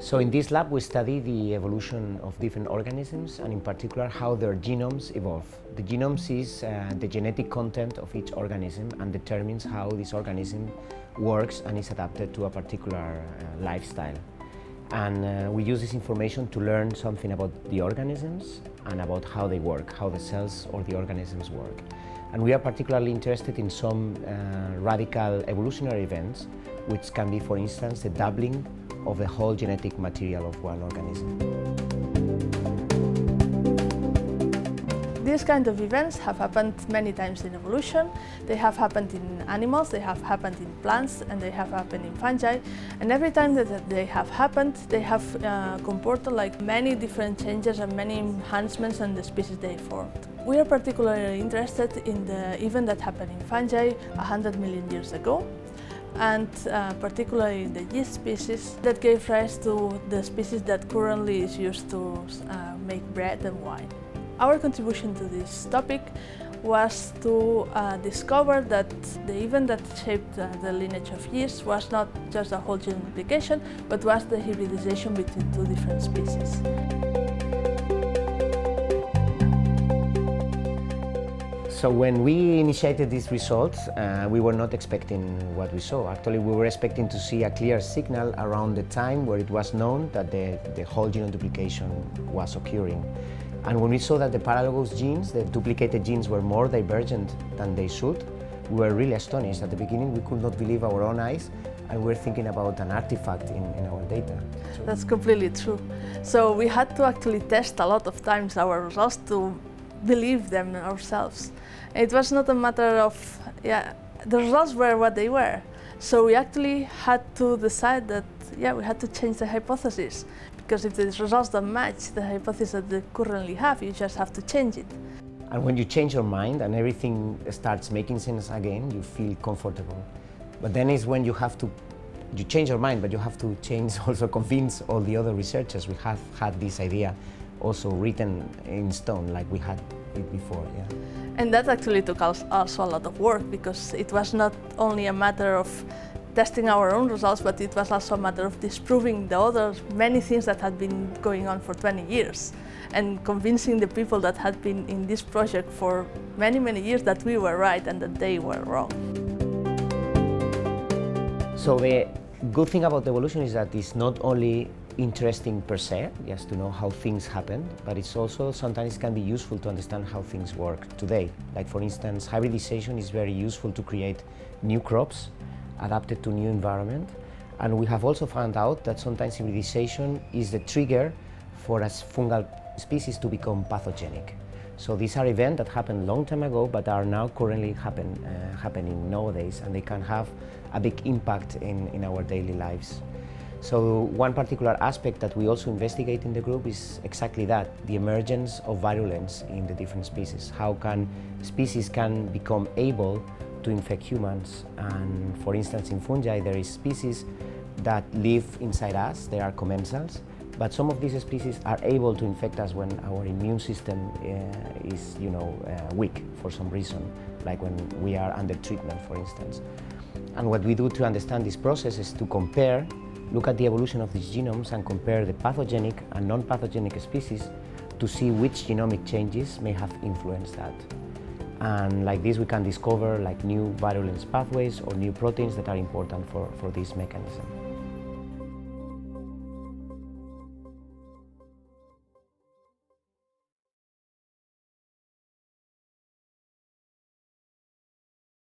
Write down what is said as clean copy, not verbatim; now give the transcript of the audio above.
So in this lab we study the evolution of different organisms and in particular how their genomes evolve. The genomes is the genetic content of each organism and determines how this organism works and is adapted to a particular lifestyle. And we use this information to learn something about the organisms and about how they work, how the cells or the organisms work. And we are particularly interested in some radical evolutionary events, which can be, for instance, the doubling of the whole genetic material of one organism. These kind of events have happened many times in evolution. They have happened in animals, they have happened in plants, and they have happened in fungi. And every time that they have happened, they have comported like many different changes and many enhancements on the species they formed. We are particularly interested in the event that happened in fungi 100 million years ago, and particularly the yeast species that gave rise to the species that currently is used to make bread and wine. Our contribution to this topic was to discover that the event that shaped the lineage of yeast was not just a whole gene replication, but was the hybridization between two different species. So when we initiated these results, we were not expecting what we saw. Actually, we were expecting to see a clear signal around the time where it was known that the whole genome duplication was occurring. And when we saw that the paralogous genes, the duplicated genes, were more divergent than they should, we were really astonished. At the beginning, we could not believe our own eyes, and we were thinking about an artifact in our data. That's completely true. So we had to actually test a lot of times our results to believe them ourselves. It was not a matter of, the results were what they were. So we actually had to decide that, we had to change the hypothesis. Because if the results don't match the hypothesis that they currently have, you just have to change it. And when you change your mind and everything starts making sense again, you feel comfortable. But then is when you change your mind, but you have to change, also convince all the other researchers. We have had this idea also written in stone, like we had it before. And that actually took us also a lot of work, because it was not only a matter of testing our own results, but it was also a matter of disproving the other many things that had been going on for 20 years and convincing the people that had been in this project for many, many years that we were right and that they were wrong. So the good thing about evolution is that it's not only interesting per se, just to know how things happen, but it's also sometimes can be useful to understand how things work today. Like for instance, hybridization is very useful to create new crops adapted to new environment, and we have also found out that sometimes hybridization is the trigger for a fungal species to become pathogenic. So these are events that happened a long time ago but are now currently happening nowadays, and they can have a big impact in our daily lives. So one particular aspect that we also investigate in the group is exactly that, the emergence of virulence in the different species. How can species become able to infect humans? And for instance, in fungi, there is species that live inside us, they are commensals, but some of these species are able to infect us when our immune system is weak for some reason, like when we are under treatment, for instance. And what we do to understand this process is to look at the evolution of these genomes and compare the pathogenic and non-pathogenic species to see which genomic changes may have influenced that. And like this, we can discover like new virulence pathways or new proteins that are important for this mechanism.